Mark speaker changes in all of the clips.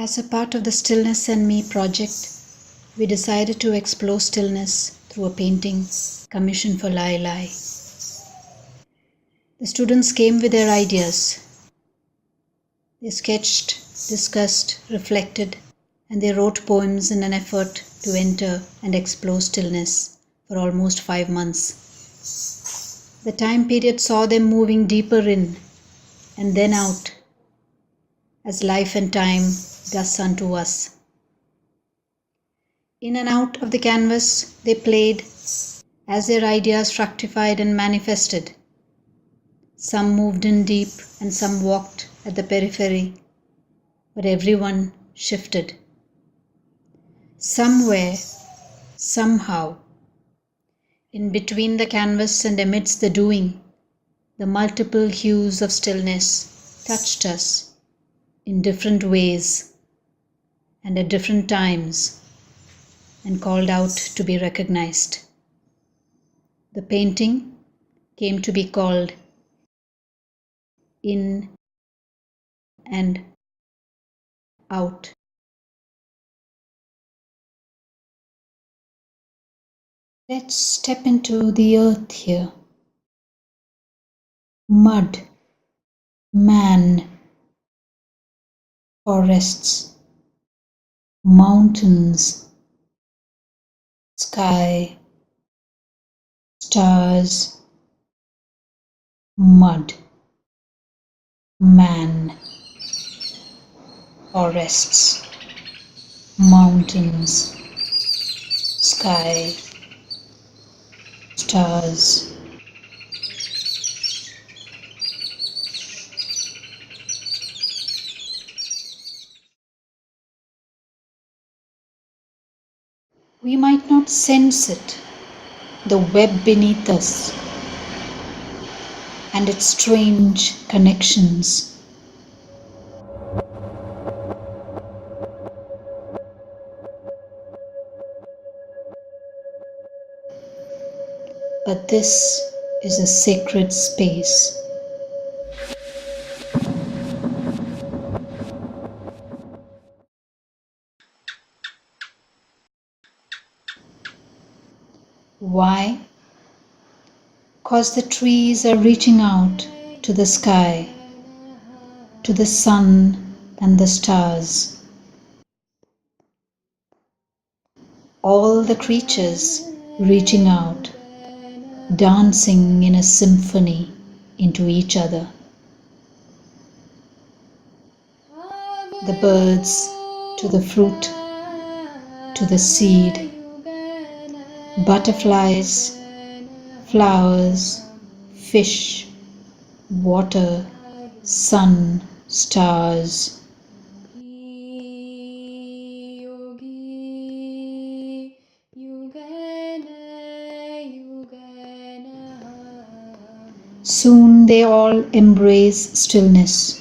Speaker 1: As a part of the Stillness and Me project, we decided to explore stillness through a painting commissioned for Lai Lai. The students came with their ideas. They sketched, discussed, reflected, and they wrote poems in an effort to enter and explore stillness for almost 5 months. The time period saw them moving deeper in and then out, as life and time does unto us. In and out of the canvas, they played as their ideas fructified and manifested. Some moved in deep and some walked at the periphery, but everyone shifted. Somewhere, somehow, in between the canvas and amidst the doing, the multiple hues of stillness touched us in different ways and at different times and called out to be recognized. The painting came to be called In and Out. Let's step into the earth here. Mud, man, forests, mountains, sky, stars, mud, man, forests, mountains, sky, stars. We might not sense it, the web beneath us and its strange connections. But this is a sacred space. Why? Because the trees are reaching out to the sky, to the sun and the stars. All the creatures reaching out, dancing in a symphony into each other. The birds to the fruit, to the seed, butterflies, flowers, fish, water, sun, stars. Soon they all embrace stillness.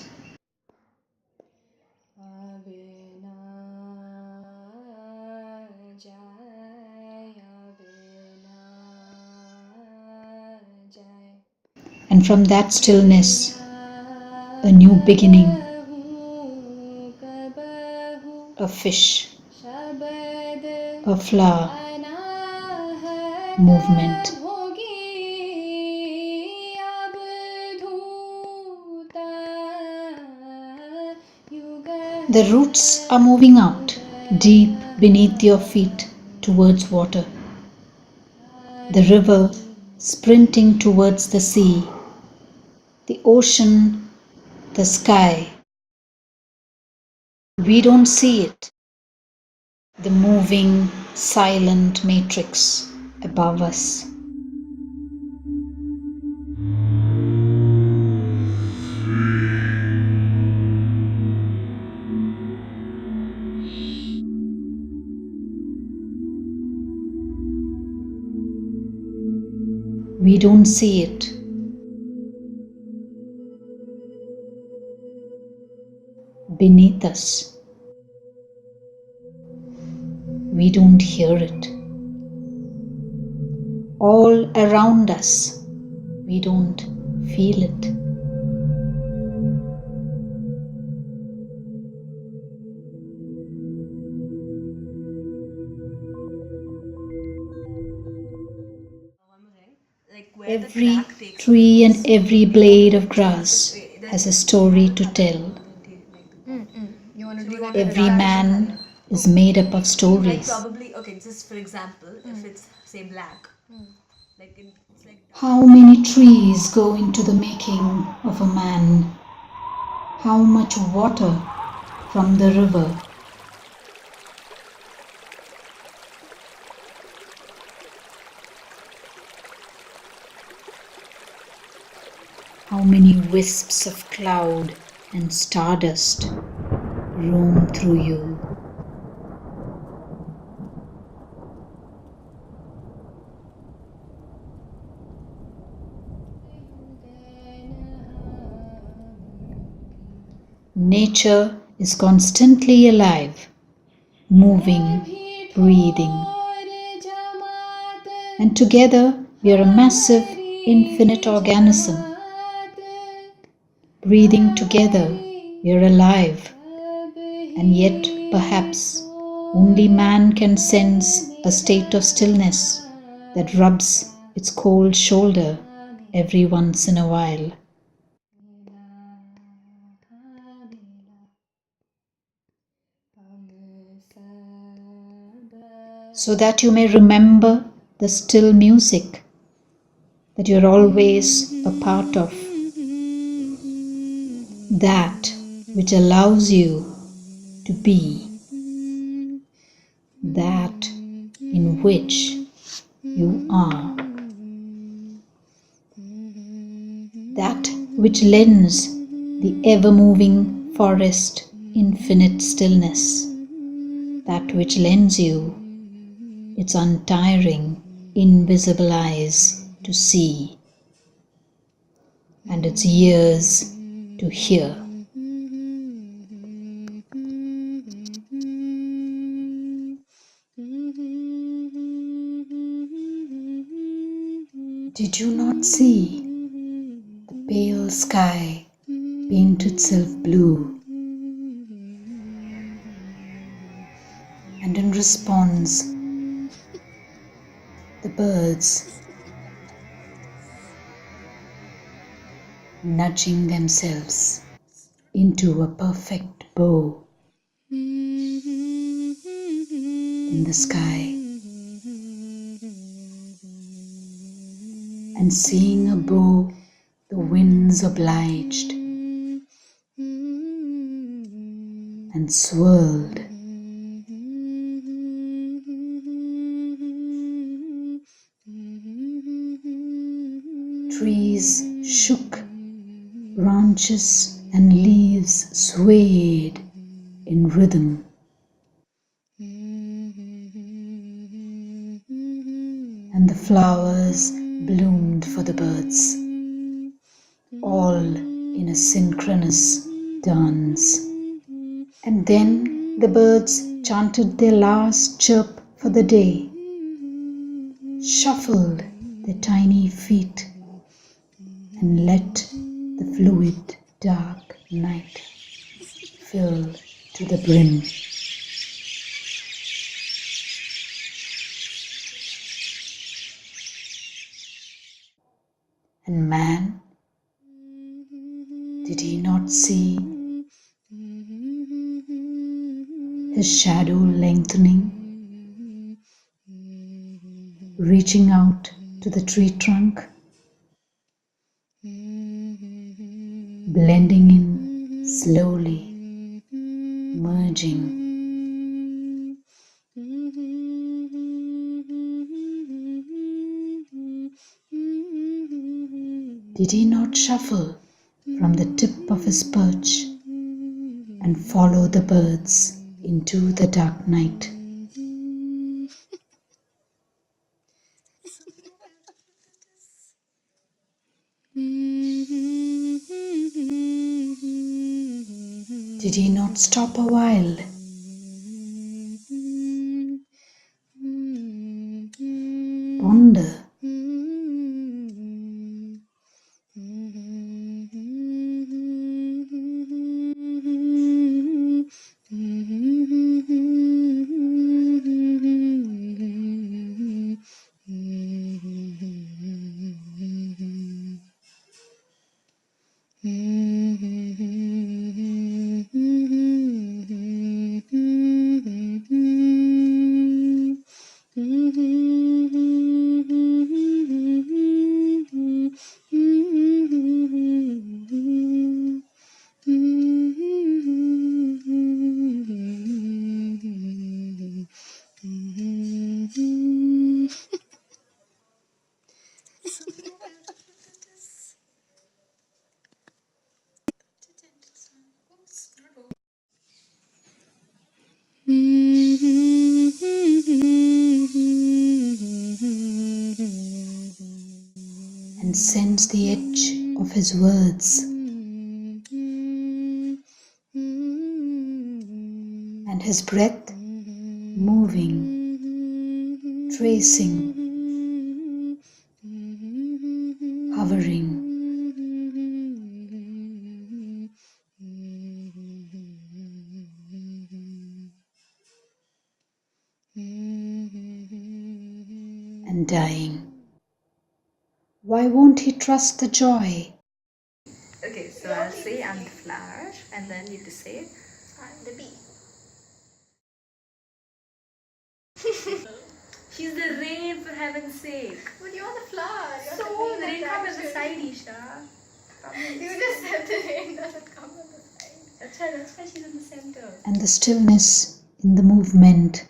Speaker 1: And from that stillness, a new beginning, a fish, a flower, movement. The roots are moving out, deep beneath your feet towards water. The river sprinting towards the sea, the ocean, the sky. We don't see it, the moving, silent matrix above us. We don't see it. Beneath us. We don't hear it. All around us. We don't feel it. Every tree and every blade of grass has a story to tell. Every man is made up of stories.
Speaker 2: Probably, okay, just for example, if it's say black, it's like
Speaker 1: How many trees go into the making of a man? How much water from the river? How many wisps of cloud and stardust roam through you? Nature is constantly alive, moving, breathing. And together we are a massive, infinite organism. Breathing together, we are alive. And yet, perhaps, only man can sense a state of stillness that rubs its cold shoulder every once in a while. So that you may remember the still music that you're always a part of. That which allows you to be. That in which you are. That which lends the ever-moving forest infinite stillness. That which lends you its untiring, invisible eyes to see and its ears to hear. Did you not see the pale sky paint itself blue? And in response, the birds nudging themselves into a perfect bow in the sky. And seeing a bow, the winds obliged and swirled. Trees shook, branches and leaves swayed in rhythm. And the flowers bloomed for the birds, all in a synchronous dance. And then the birds chanted their last chirp for the day, shuffled their tiny feet, and let the fluid dark night fill to the brim. And man, did he not see his shadow lengthening, reaching out to the tree trunk, blending in slowly, merging. Did he not shuffle from the tip of his perch and follow the birds into the dark night? Did he not stop a while? Ponder. and sends the edge of his words and his breath moving, tracing, hovering. And dying. Why won't he trust the joy?
Speaker 2: Okay, so I'll say I'm the flower, and then you to say
Speaker 3: I'm the bee.
Speaker 2: she's the rain, for heaven's sake.
Speaker 3: But you're the flower. You're
Speaker 2: So
Speaker 3: the
Speaker 2: the rain comes at the side, Isha.
Speaker 3: You just said the rain doesn't come on the side.
Speaker 2: That's why she's in the center.
Speaker 1: And the stillness in the movement.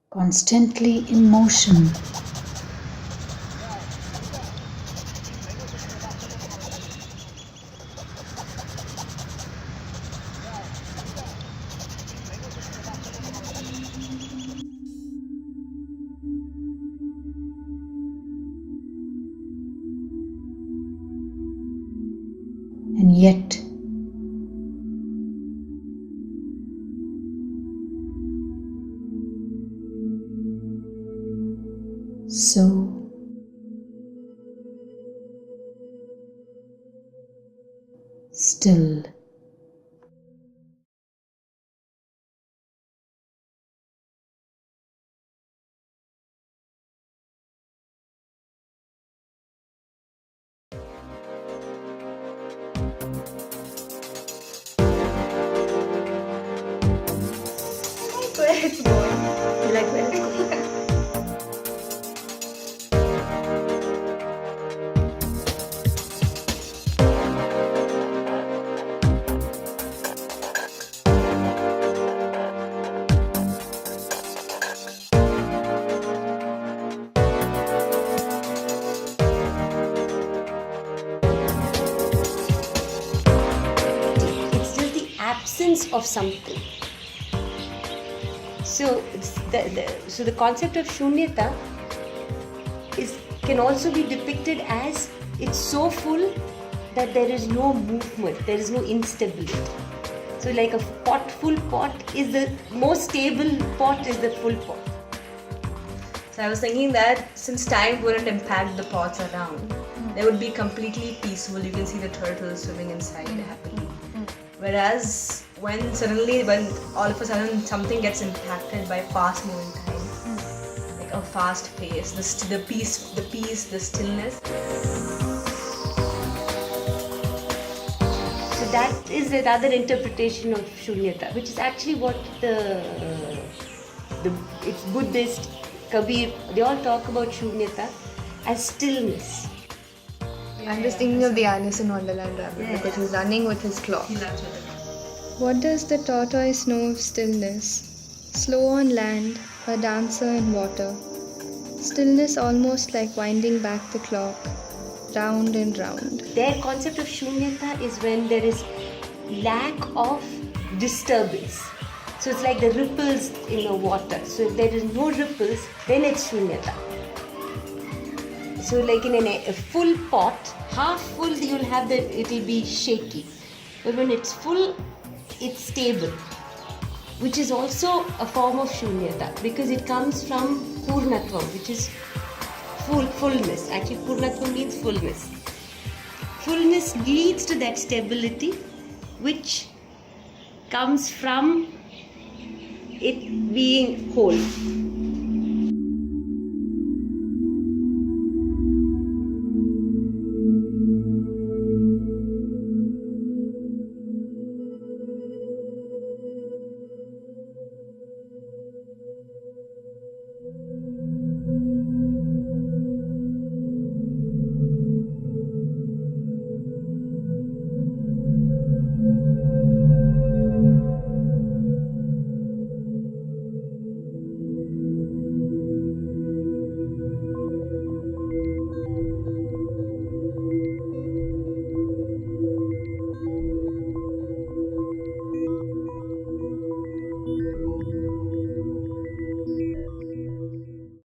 Speaker 1: Constantly in motion. And yet, so still.
Speaker 3: Where it's going.
Speaker 2: You like where it's going?
Speaker 4: It's just the absence of something. So the concept of shunyata can also be depicted as it's so full that there is no movement, there is no instability. So like a full pot is the most stable pot is the full pot.
Speaker 2: So I was thinking that since time wouldn't impact the pots around, they would be completely peaceful. You can see the turtles swimming inside happily. Whereas when all of a sudden something gets impacted by fast moving time, like a fast pace, the peace, the stillness.
Speaker 4: So that is another interpretation of shunyata, which is actually what it's Buddhist, Kabir, they all talk about shunyata as stillness.
Speaker 3: I'm just thinking of the Alice in Wonderland rabbit because he's running with his claw.
Speaker 2: He loves it.
Speaker 5: What does the tortoise know of stillness? Slow on land, a dancer in water. Stillness almost like winding back the clock, round and round.
Speaker 4: Their concept of shunyata is when there is lack of disturbance. So it's like the ripples in the water. So if there is no ripples, then it's shunyata. So like in a full pot, half full it will be shaky. But when it's full, it's stable. Which is also a form of shunyata because it comes from purnatvam, which is fullness. Actually, purnatvam means fullness. Fullness leads to that stability, which comes from it being whole.